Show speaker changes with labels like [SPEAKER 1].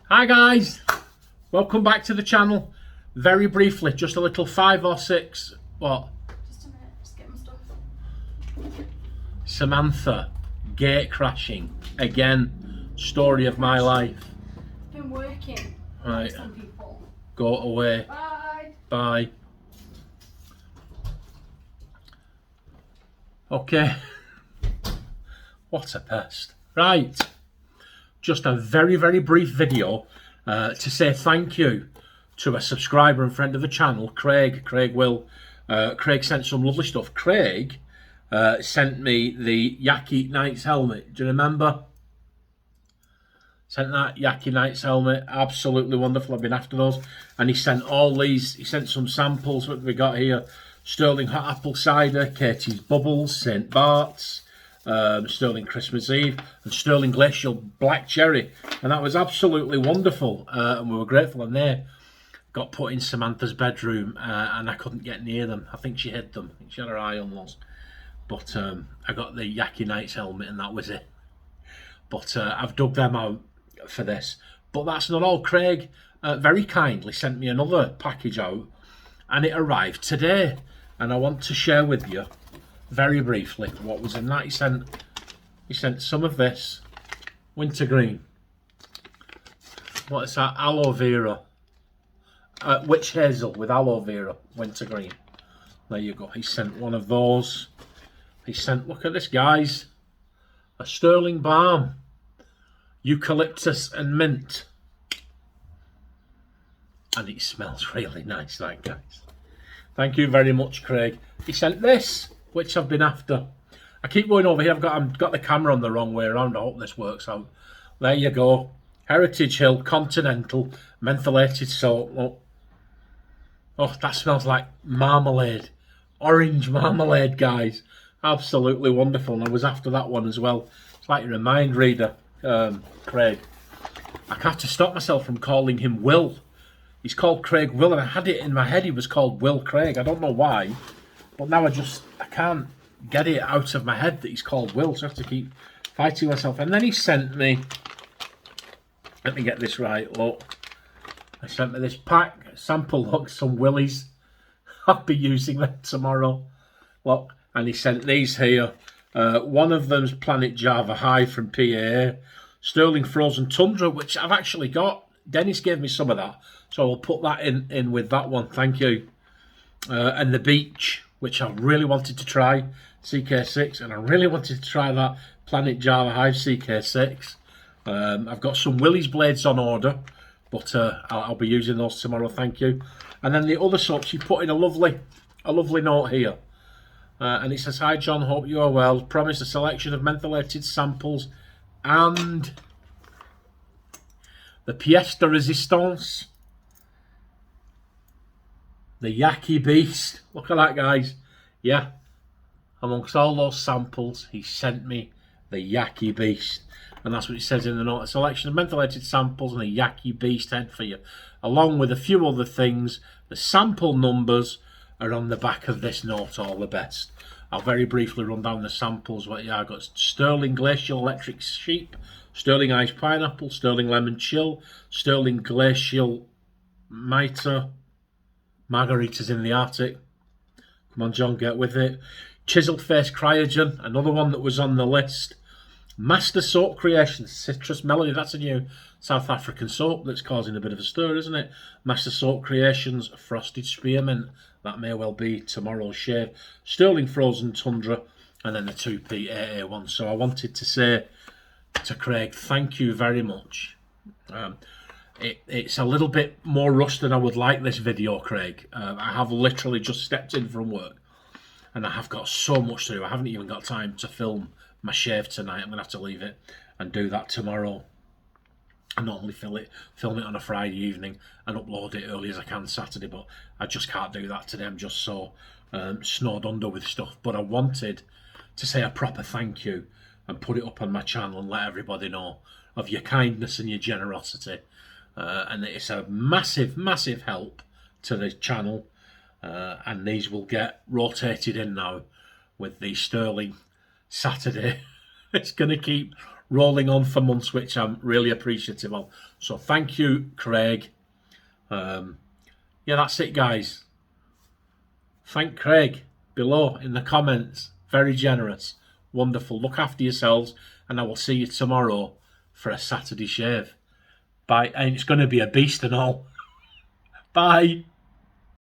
[SPEAKER 1] Hi guys, welcome back to the channel. Very briefly, just a little 5 or 6. What?
[SPEAKER 2] Just a minute, just get my stuff.
[SPEAKER 1] Samantha, gate crashing again. Story of my life.
[SPEAKER 2] Been working.
[SPEAKER 1] Right,
[SPEAKER 2] Some people.
[SPEAKER 1] go away.
[SPEAKER 2] Bye.
[SPEAKER 1] Bye. Okay. What a pest. Right. Just a very brief video to say thank you to a subscriber and friend of the channel, Craig. Craig sent some lovely stuff. Craig sent me the Yaki Knights helmet. Do you remember? Sent that Yaki Knights helmet. Absolutely wonderful. I've been after those. And he sent all these. He sent some samples. What have we got here? Sterling Hot Apple Cider, Katie's Bubbles, St. Bart's, Sterling Christmas Eve, and Sterling Glacial Black Cherry. And that was absolutely wonderful. And we were grateful. And they got put in Samantha's bedroom, and I couldn't get near them. I think she hid them. I think she had her eye on those. But I got the Yaki Knights helmet, and that was it. But I've dug them out for this. But that's not all. Craig very kindly sent me another package out, and it arrived today. And I want to share with you very briefly what was in that. He sent some of this wintergreen. What is that? Aloe vera. Witch hazel with aloe vera, wintergreen. There you go. He sent one of those. He sent, look at this, guys, a sterling balm, eucalyptus and mint, and it smells really nice, that, guys. Thank you very much, Craig. He sent this, which I've been after. I keep going over here. I've got the camera on the wrong way around. I hope this works out. There you go. Heritage Hill Continental mentholated soap. Oh, that smells like marmalade. Orange marmalade, guys. Absolutely wonderful. And I was after that one as well. It's like your mind reader, Craig. I have to stop myself from calling him Will. He's called Craig Will, and I had it in my head he was called Will Craig. I don't know why, but now I can't get it out of my head that he's called Will, so I have to keep fighting myself. And then he sent me, let me get this right, look. He sent me this pack, sample, look, some Willies. I'll be using them tomorrow. Look, and he sent these here. One of them's Planet Java High from PAA. Sterling Frozen Tundra, which I've actually got. Dennis gave me some of that, so I'll put that in with that one. Thank you. And the Beach, which I really wanted to try, CK6, and I really wanted to try that Planet Java Hive CK6. I've got some Willys blades on order, but I'll be using those tomorrow. Thank you. And then the other soaps, he put in a lovely note here, and it says, "Hi John, hope you are well. Promise a selection of mentholated samples and the pièce de résistance, the Yaki Beast." Look at that, guys. Yeah, amongst all those samples, he sent me the Yaki Beast. And that's what it says in the note. A selection of mentholated samples and a Yaki Beast head for you, along with a few other things. The sample numbers are on the back of this note. All the best. I'll very briefly run down the samples. What I got: Sterling Glacial Electric Sheep, Sterling Ice Pineapple, Sterling Lemon Chill, Sterling Glacial Mitre, Margaritas in the Arctic. Come on, John, get with it. Chiseled Face Cryogen, another one that was on the list. Master Soap Creations, Citrus Melody. That's a new South African soap that's causing a bit of a stir, isn't it? Master Soap Creations, Frosted Spearmint. That may well be tomorrow's shave. Sterling Frozen Tundra, and then the 2P AA one. So I wanted to say to Craig, thank you very much. It's a little bit more rushed than I would like, this video, Craig. I have literally just stepped in from work, and I have got so much to do. I haven't even got time to film my shave tonight. I'm going to have to leave it and do that tomorrow. I normally film it on a Friday evening and upload it early as I can Saturday, but I just can't do that today. I'm just so snowed under with stuff. But I wanted to say a proper thank you and put it up on my channel and let everybody know of your kindness and your generosity. And it's a massive help to the channel. And these will get rotated in now with the Sterling Saturday. It's going to keep rolling on for months, which I'm really appreciative of. So thank you, Craig. Yeah, that's it, guys. Thank Craig below in the comments. Very generous. Wonderful. Look after yourselves, and I will see you tomorrow for a Saturday shave. Bye. And it's going to be a beast and all. Bye.